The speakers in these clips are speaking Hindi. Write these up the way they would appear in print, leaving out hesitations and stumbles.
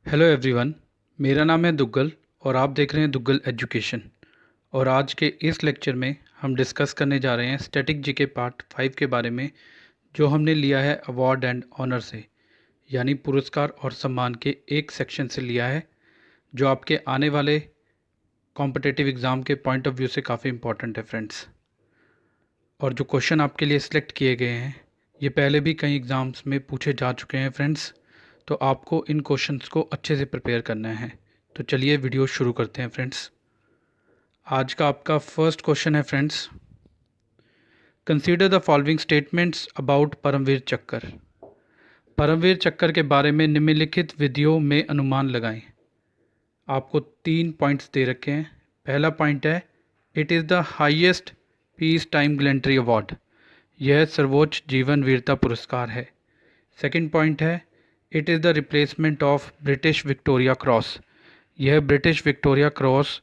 Hello everyone. मेरा नाम है दुग्गल और आप देख रहे हैं दुग्गल एजुकेशन। और आज के इस लेक्चर में हम डिस्कस करने जा रहे हैं स्टैटिक जीके पार्ट 5 के बारे में, जो हमने लिया है अवार्ड एंड ऑनर से, यानी पुरस्कार और सम्मान के एक सेक्शन से लिया है, जो आपके आने वाले कॉम्पिटिटिव एग्ज़ाम के पॉइंट ऑफ व्यू से काफ़ी इंपॉर्टेंट है फ्रेंड्स। और जो क्वेश्चन आपके लिए सिलेक्ट किए गए हैं, ये पहले भी कई एग्ज़ाम्स में पूछे जा चुके हैं फ्रेंड्स, तो आपको इन क्वेश्चंस को अच्छे से प्रिपेयर करना है। तो चलिए वीडियो शुरू करते हैं फ्रेंड्स। आज का आपका फर्स्ट क्वेश्चन है friends, consider the following statements about Paramvir Chakra. Paramvir चक्कर के बारे में निम्नलिखित विधियों में अनुमान लगाएं। आपको 3 पॉइंट्स दे रखे हैं। पहला पॉइंट है, it is the highest peace time gallantry award. यह सर्वोच्च जीवन वीरता पुरस्कार है। सेकंड पॉइंट है, it is the replacement of British Victoria Cross. यह ब्रिटिश विक्टोरिया क्रॉस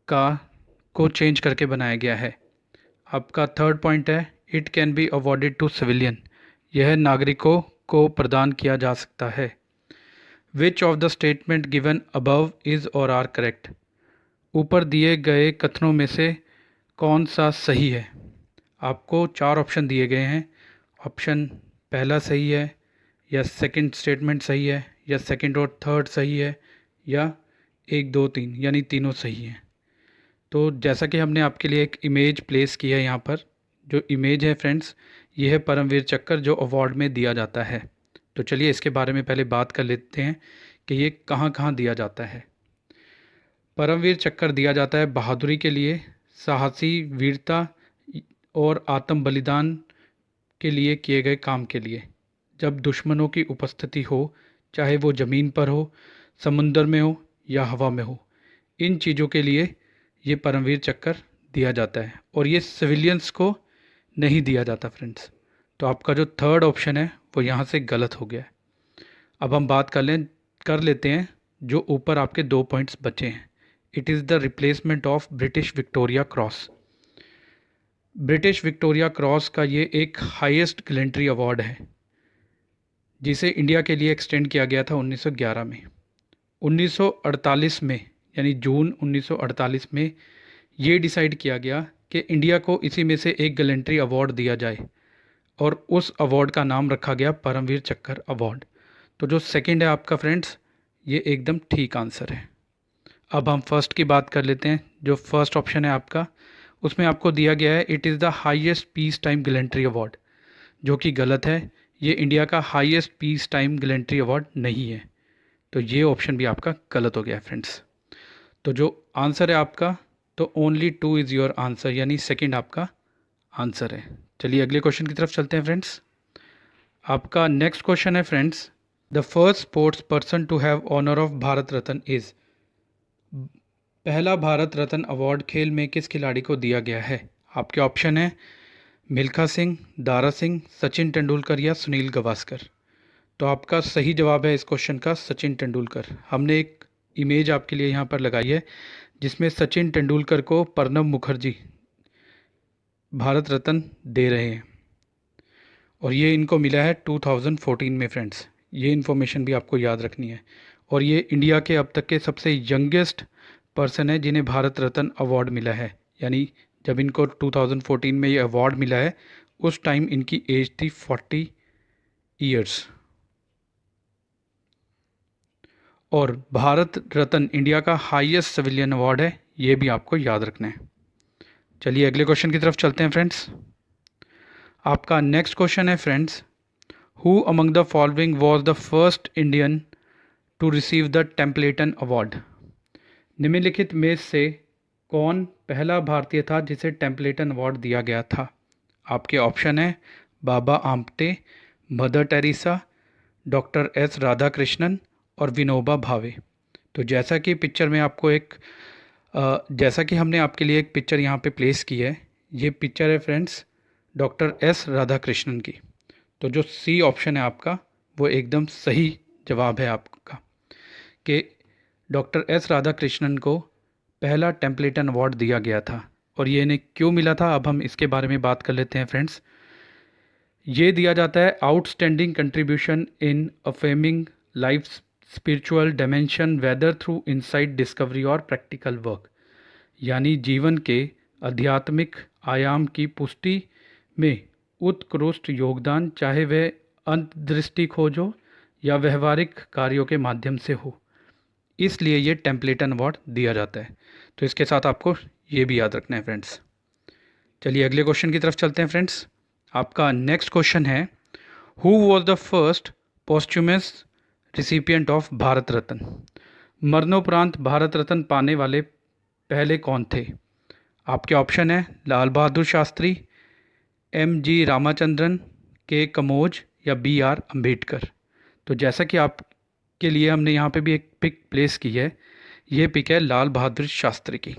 का को चेंज करके बनाया गया है। आपका थर्ड पॉइंट है, it can be awarded to civilian. यह नागरिकों को प्रदान किया जा सकता है। Which of the statement given above is or are correct. ऊपर दिए गए कथनों में से कौन सा सही है। आपको 4 ऑप्शन दिए गए हैं। ऑप्शन पहला सही है, या सेकंड स्टेटमेंट सही है, या सेकंड और थर्ड सही है, या 1 2 3 यानी तीनों सही हैं। तो जैसा कि हमने आपके लिए एक इमेज प्लेस की है यहाँ पर, जो इमेज है फ्रेंड्स, ये है परमवीर चक्कर जो अवार्ड में दिया जाता है। तो चलिए इसके बारे में पहले बात कर लेते हैं कि ये कहाँ कहाँ दिया जाता है। परमवीर चक्कर दिया जाता है बहादुरी के लिए, साहसी वीरता और आत्म बलिदान के लिए किए गए काम के लिए, जब दुश्मनों की उपस्थिति हो, चाहे वो ज़मीन पर हो, समुंदर में हो या हवा में हो, इन चीज़ों के लिए ये परमवीर चक्कर दिया जाता है। और ये सिविलियंस को नहीं दिया जाता फ्रेंड्स। तो आपका जो थर्ड ऑप्शन है वो यहाँ से गलत हो गया है। अब हम बात कर लेते हैं जो ऊपर आपके 2 पॉइंट्स बचे हैं। It is the replacement of British Victoria cross. British Victoria Cross का ये एक हाईएस्ट गैलेंट्री अवार्ड है, जिसे इंडिया के लिए एक्सटेंड किया गया था 1911 में। 1948 में, यानी जून 1948 में ये डिसाइड किया गया कि इंडिया को इसी में से एक गैलेंट्री अवार्ड दिया जाए, और उस अवार्ड का नाम रखा गया परमवीर चक्कर अवार्ड। तो जो सेकंड है आपका फ्रेंड्स, ये एकदम ठीक आंसर है। अब हम फर्स्ट की बात कर लेते हैं। जो फर्स्ट ऑप्शन है आपका, उसमें आपको दिया गया है it is the highest peace time gallantry award, जो कि गलत है। ये इंडिया का highest peace time gallantry award नहीं है। तो ये ऑप्शन भी आपका गलत हो गया है फ्रेंड्स। तो जो आंसर है आपका, तो ओनली 2 इज़ योर आंसर, यानी सेकंड आपका आंसर है। चलिए अगले क्वेश्चन की तरफ चलते हैं फ्रेंड्स। आपका नेक्स्ट क्वेश्चन है friends, the first sports person to have honour of Bharat Ratna is. पहला भारत रत्न अवार्ड खेल में किस खिलाड़ी को दिया गया है। आपके ऑप्शन है मिल्खा सिंह, दारा सिंह, सचिन तेंदुलकर या सुनील गावस्कर। तो आपका सही जवाब है इस क्वेश्चन का सचिन तेंदुलकर। हमने एक इमेज आपके लिए यहाँ पर लगाई है, जिसमें सचिन तेंदुलकर को प्रणब मुखर्जी भारत रत्न दे रहे हैं, और ये इनको मिला है 2014 में फ्रेंड्स। ये इन्फॉर्मेशन भी आपको याद रखनी है। और ये इंडिया के अब तक के सबसे यंगेस्ट पर्सन है जिन्हें भारत रत्न अवार्ड मिला है, यानी जब इनको 2014 में ये अवार्ड मिला है, उस टाइम इनकी एज थी 40 ईयर्स। और भारत रत्न इंडिया का हाईएस्ट सिविलियन अवार्ड है, ये भी आपको याद रखना है। चलिए अगले क्वेश्चन की तरफ चलते हैं फ्रेंड्स। आपका नेक्स्ट क्वेश्चन है friends, who among the following was the first Indian to receive the Templeton award. निम्नलिखित में से कौन पहला भारतीय था जिसे टेम्पलेटन अवार्ड दिया गया था। आपके ऑप्शन है Baba Amte, Mother Teresa, doctor S Radhakrishnan और विनोबा भावे। तो जैसा कि पिक्चर में आपको जैसा कि हमने आपके लिए एक पिक्चर यहाँ पे प्लेस की है, ये पिक्चर है फ्रेंड्स डॉक्टर एस राधाकृष्णन की। तो जो सी ऑप्शन है आपका, वो एकदम सही जवाब है आपका, कि डॉक्टर एस राधाकृष्णन को पहला टेम्पलेटन अवार्ड दिया गया था। और ये इन्हें क्यों मिला था, अब हम इसके बारे में बात कर लेते हैं फ्रेंड्स। ये दिया जाता है outstanding contribution in affirming life spiritual dimension whether through insight discovery और प्रैक्टिकल वर्क, यानी जीवन के आध्यात्मिक आयाम की पुष्टि में उत्कृष्ट योगदान, चाहे वह अंतर्दृष्टि खोज हो या व्यवहारिक कार्यों के माध्यम से हो। इसलिए ये टेम्पलेटन अवार्ड दिया जाता है। तो इसके साथ आपको ये भी याद रखना है फ्रेंड्स। चलिए अगले क्वेश्चन की तरफ चलते हैं फ्रेंड्स। आपका नेक्स्ट क्वेश्चन है, who was the first posthumous recipient of Bharat Ratna? मरणोपरांत भारत रत्न पाने वाले पहले कौन थे? आपके ऑप्शन है लाल बहादुर शास्त्री, M.G. रामाचंद्रन, के कमोज या B.R. अम्बेडकर। तो जैसा कि आपके लिए हमने यहाँ पे भी एक पिक प्लेस की है, ये पिक है लाल बहादुर शास्त्री की।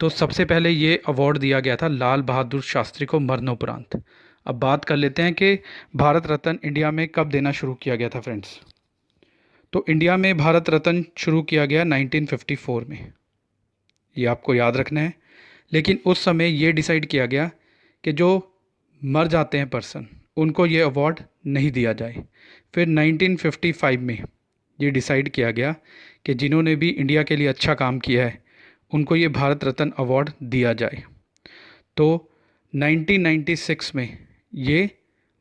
तो सबसे पहले ये अवार्ड दिया गया था लाल बहादुर शास्त्री को मरणोपरांत। अब बात कर लेते हैं कि भारत रत्न इंडिया में कब देना शुरू किया गया था फ्रेंड्स। तो इंडिया में भारत रत्न शुरू किया गया 1954 में, ये आपको याद रखना है। लेकिन उस समय ये डिसाइड किया गया कि जो मर जाते हैं पर्सन, उनको ये अवार्ड नहीं दिया जाए। फिर 1955 में ये डिसाइड किया गया कि जिन्होंने भी इंडिया के लिए अच्छा काम किया है उनको ये भारत रत्न अवार्ड दिया जाए। तो 1996 में ये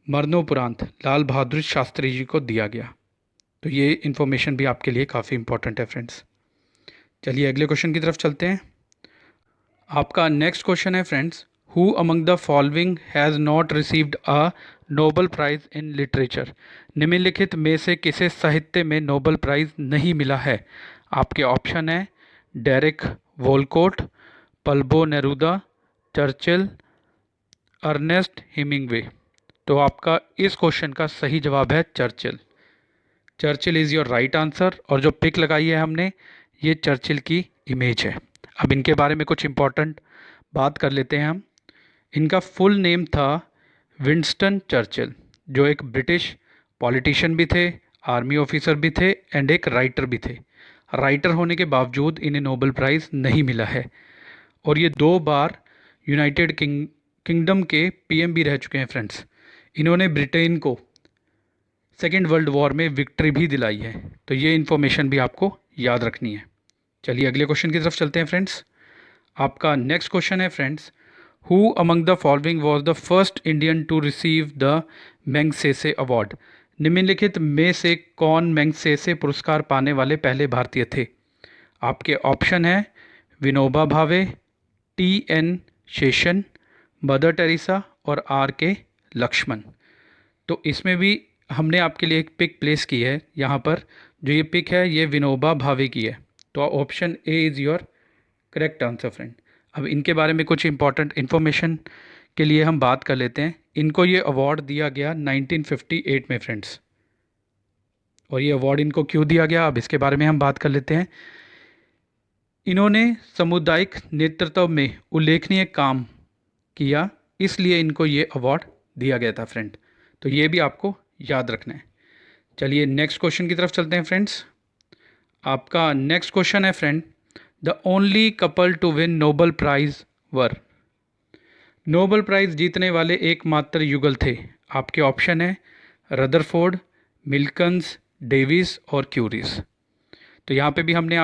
मरणोपरांत लाल बहादुर शास्त्री जी को दिया गया। तो ये इन्फॉर्मेशन भी आपके लिए काफ़ी इंपॉर्टेंट है फ्रेंड्स। चलिए अगले क्वेश्चन की तरफ चलते हैं। आपका नेक्स्ट क्वेश्चन है friends, who among the following has not received a Nobel prize in literature? निम्नलिखित में से किसे साहित्य में नोबल प्राइज़ नहीं मिला है? आपके ऑप्शन है Derek Walcott, Pablo Neruda, Churchill, Ernest Hemingway. तो आपका इस क्वेश्चन का सही जवाब है Churchill. Churchill is your right answer. और जो पिक लगाई है हमने, ये चर्चिल की इमेज है। अब इनके बारे में कुछ इंपॉर्टेंट बात कर लेते हैं हम। इनका फुल नेम था विंस्टन चर्चिल, जो एक ब्रिटिश पॉलिटिशियन भी थे, आर्मी ऑफिसर भी थे एंड एक राइटर भी थे। राइटर होने के बावजूद इन्हें नोबेल प्राइज़ नहीं मिला है। और ये 2 बार यूनाइटेड किंगडम के PM भी रह चुके हैं फ्रेंड्स। इन्होंने ब्रिटेन को सेकेंड वर्ल्ड वॉर में विक्ट्री भी दिलाई है। तो ये इन्फॉर्मेशन भी आपको याद रखनी है। चलिए अगले क्वेश्चन की तरफ चलते हैं फ्रेंड्स। आपका नेक्स्ट क्वेश्चन है friends, who among the following was the first Indian to receive the Magsaysay award? निम्नलिखित में से कौन मैग्सेसे पुरस्कार पाने वाले पहले भारतीय थे? आपके ऑप्शन है Vinoba Bhave, TN Seshan, mother Teresa और RK लक्ष्मण। तो इसमें भी हमने आपके लिए एक पिक प्लेस की है यहाँ पर। जो ये पिक है ये विनोबा भावे की है। तो option A is your correct answer friend. अब इनके बारे में कुछ इंपॉर्टेंट इन्फॉर्मेशन के लिए हम बात कर लेते हैं। इनको ये अवार्ड दिया गया 1958 में फ्रेंड्स। और ये अवार्ड इनको क्यों दिया गया, अब इसके बारे में हम बात कर लेते हैं। इन्होंने सामुदायिक नेतृत्व में उल्लेखनीय काम किया, इसलिए इनको ये अवार्ड दिया गया था फ्रेंड। तो ये भी आपको याद रखना है। चलिए नेक्स्ट क्वेश्चन की तरफ चलते हैं फ्रेंड्स। आपका नेक्स्ट क्वेश्चन है friend, the only couple to win Nobel prize were? Nobel prize जीतने वाले एकमात्र युगल थे। आपके ऑप्शन है रदरफोर्ड, मिल्कन्स, डेविस और क्यूरीज। तो यहाँ पे भी हमने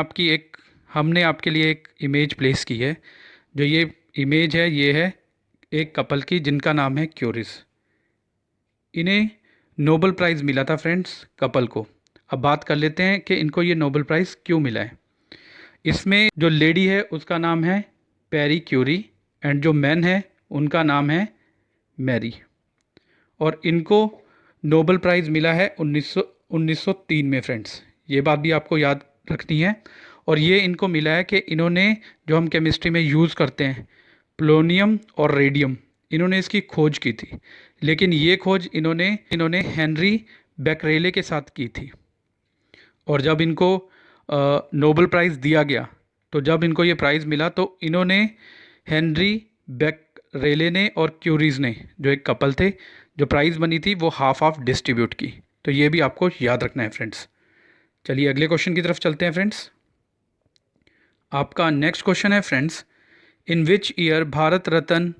आपके लिए एक इमेज प्लेस की है। जो ये इमेज है ये है एक कपल की जिनका नाम है क्यूरीज। इन्हें नोबल प्राइज़ मिला था फ्रेंड्स, कपल को। अब बात कर लेते हैं कि इनको ये नोबल प्राइज़ क्यों मिला है। इसमें जो लेडी है उसका नाम है पैरी क्यूरी एंड जो मैन है उनका नाम है मैरी। और इनको नोबल प्राइज़ मिला है 1903 में फ्रेंड्स। ये बात भी आपको याद रखनी है। और ये इनको मिला है कि इन्होंने जो हम केमिस्ट्री में यूज़ करते हैं पोलोनियम और रेडियम, इन्होंने इसकी खोज की थी। लेकिन ये खोज इन्होंने हेनरी बेकरेले के साथ की थी। और जब इनको नोबल प्राइज़ दिया गया, तो जब इनको ये प्राइज़ मिला तो इन्होंने हेनरी बेकरेले ने और क्यूरीज ने, जो एक कपल थे, जो प्राइज़ बनी थी वो हाफ हाफ डिस्ट्रीब्यूट की। तो ये भी आपको याद रखना है फ्रेंड्स। चलिए अगले क्वेश्चन की तरफ चलते हैं फ्रेंड्स। आपका नेक्स्ट क्वेश्चन है friends, in which year Bharat Ratna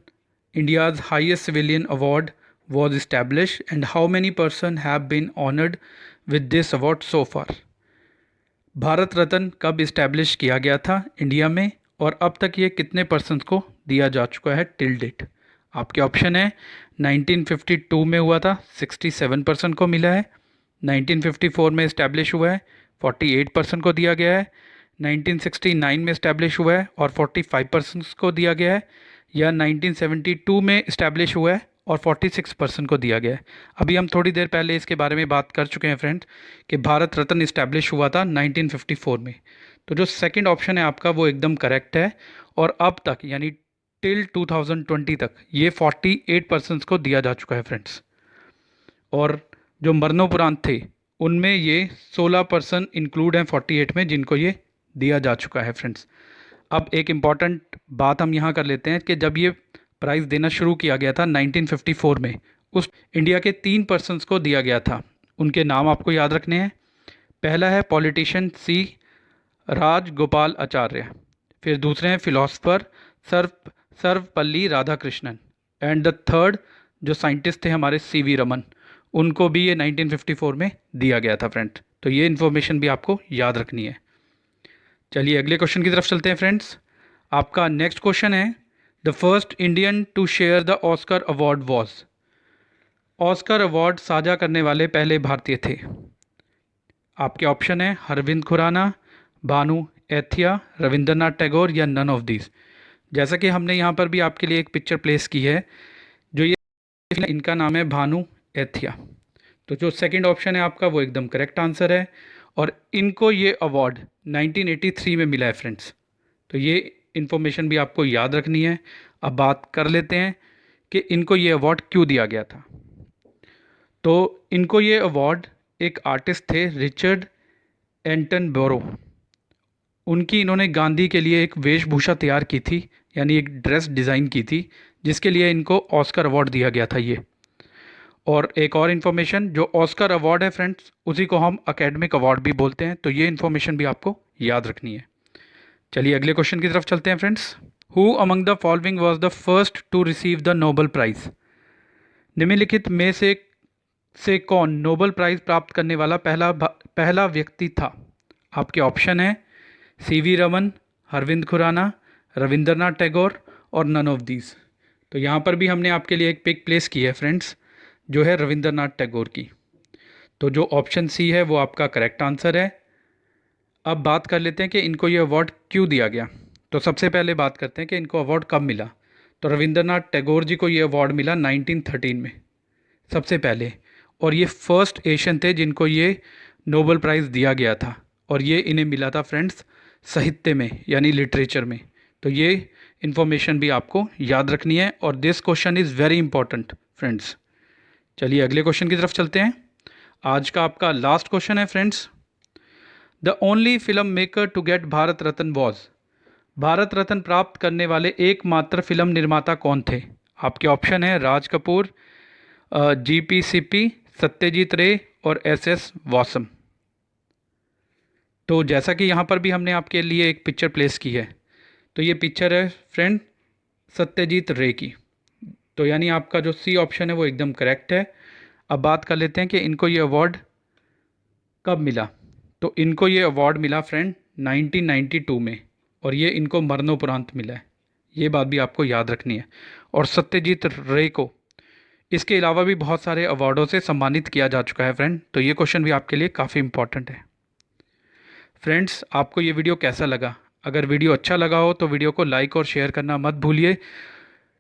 India's highest civilian award was established and how many person have been honored with this award so far? Bharat Ratna कब इस्टेब्लिश किया गया था इंडिया में, और अब तक ये कितने पर्सन्स को दिया जा चुका है टिल डेट? आपके ऑप्शन है 1952 में हुआ था, 67% को मिला है। 1954 में इस्टेब्लिश हुआ है, 48% को दिया गया है। 1969 में इस्टेब्लिश हुआ है और 45% को दिया गया है। या 1972 में इस्टेब्लिश हुआ है और 46% को दिया गया है। अभी हम थोड़ी देर पहले इसके बारे में बात कर चुके हैं फ्रेंड्स कि भारत रत्न इस्टेब्लिश हुआ था 1954 में। तो जो सेकंड ऑप्शन है आपका वो एकदम करेक्ट है, और अब तक यानी टिल 2020 तक ये 48% को दिया जा चुका है फ्रेंड्स। और जो मरणोपरांत थे उनमें ये 16% इंक्लूड हैं 48 में, जिनको ये दिया जा चुका है फ्रेंड्स। अब एक इम्पॉर्टेंट बात हम यहाँ कर लेते हैं कि जब ये प्राइज़ देना शुरू किया गया था 1954 में, उस इंडिया के 3 पर्सन्स को दिया गया था। उनके नाम आपको याद रखने हैं। पहला है पॉलिटिशियन सी राजगोपाल आचार्य, फिर दूसरे हैं philosopher Sarvepalli Radhakrishnan, and the third जो साइंटिस्ट थे हमारे सीवी रमन, उनको भी ये 1954 में दिया गया था फ्रेंड। तो ये इन्फॉर्मेशन भी आपको याद रखनी है। चलिए अगले क्वेश्चन की तरफ चलते हैं फ्रेंड्स। आपका नेक्स्ट क्वेश्चन है, the first Indian to share the Oscar award was. Oscar award साझा करने वाले पहले भारतीय थे। आपके ऑप्शन है अरविंद खुराना, भानु एथिया, रविंद्रनाथ टैगोर या नन ऑफ दीज। जैसा कि हमने यहाँ पर भी आपके लिए एक पिक्चर प्लेस की है, जो ये इनका नाम है भानु एथिया। तो जो सेकंड ऑप्शन है आपका वो एकदम करेक्ट आंसर है, और इनको ये अवार्ड 1983 में मिला है फ्रेंड्स। तो ये इन्फॉर्मेशन भी आपको याद रखनी है। अब बात कर लेते हैं कि इनको ये अवार्ड क्यों दिया गया था। तो इनको ये अवार्ड एक आर्टिस्ट थे रिचर्ड एंटनबरो, उनकी इन्होंने गांधी के लिए एक वेशभूषा तैयार की थी, यानी एक ड्रेस डिज़ाइन की थी, जिसके लिए इनको ऑस्कर अवार्ड दिया गया था ये। और एक और इन्फॉर्मेशन, जो ऑस्कर अवार्ड है फ्रेंड्स उसी को हम एकेडमिक अवार्ड भी बोलते हैं। तो ये इन्फॉर्मेशन भी आपको याद रखनी है। चलिए अगले क्वेश्चन की तरफ चलते हैं friends. Who among the following was the first to receive the Nobel prize. निम्नलिखित में से कौन नोबेल प्राइज़ प्राप्त करने वाला पहला व्यक्ति था। आपके ऑप्शन है सीवी रमन, अरविंद खुराना, रविंद्रनाथ टैगोर और नन ऑफ दीज। तो यहाँ पर भी हमने आपके लिए एक पिक प्लेस की है फ्रेंड्स, जो है रविंद्रनाथ टैगोर की। तो जो ऑप्शन सी है वो आपका करेक्ट आंसर है। अब बात कर लेते हैं कि इनको ये अवार्ड क्यों दिया गया। तो सबसे पहले बात करते हैं कि इनको अवार्ड कब मिला। तो रविंद्रनाथ टैगोर जी को ये अवार्ड मिला 1913 में सबसे पहले, और ये फर्स्ट एशियन थे जिनको ये नोबेल प्राइज़ दिया गया था, और ये इन्हें मिला था फ्रेंड्स साहित्य में यानी लिटरेचर में। तो ये इन्फॉर्मेशन भी आपको याद रखनी है, और this question is very important friends. चलिए अगले क्वेश्चन की तरफ चलते हैं। आज का आपका लास्ट क्वेश्चन है friends, the only film maker to get Bharat Ratna was. Bharat Ratna प्राप्त करने वाले एकमात्र फिल्म निर्माता कौन थे। आपके ऑप्शन है राज कपूर, जीपी सिप्पी, सत्यजीत रे और एसएस वासम। तो जैसा कि यहाँ पर भी हमने आपके लिए एक पिक्चर प्लेस की है, तो ये पिक्चर है फ्रेंड सत्यजीत रे की। तो यानी आपका जो सी ऑप्शन है वो एकदम करेक्ट है। अब बात कर लेते हैं कि इनको ये अवार्ड कब मिला। तो इनको ये अवार्ड मिला फ्रेंड 1992 में, और ये इनको मरणोपरांत मिला है। ये बात भी आपको याद रखनी है। और सत्यजीत रे को इसके अलावा भी बहुत सारे अवार्डों से सम्मानित किया जा चुका है फ्रेंड। तो ये क्वेश्चन भी आपके लिए काफ़ी इंपॉर्टेंट है। फ्रेंड्स आपको ये वीडियो कैसा लगा? अगर वीडियो अच्छा लगा हो तो वीडियो को लाइक और शेयर करना मत भूलिए।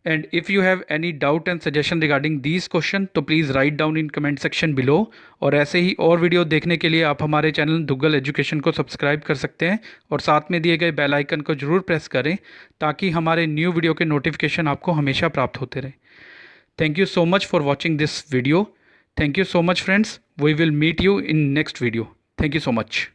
And if you have any doubt and suggestion regarding these question तो please write down in comment section below. और ऐसे ही और वीडियो देखने के लिए आप हमारे चैनल दुग्गल एजुकेशन को सब्सक्राइब कर सकते हैं, और साथ में दिए गए बेल आइकन को ज़रूर प्रेस करें ताकि हमारे न्यू वीडियो के नोटिफिकेशन आपको हमेशा प्राप्त होते रहे। Thank you so much for watching this video. Thank you so much friends. We will meet you in next video. Thank you so much.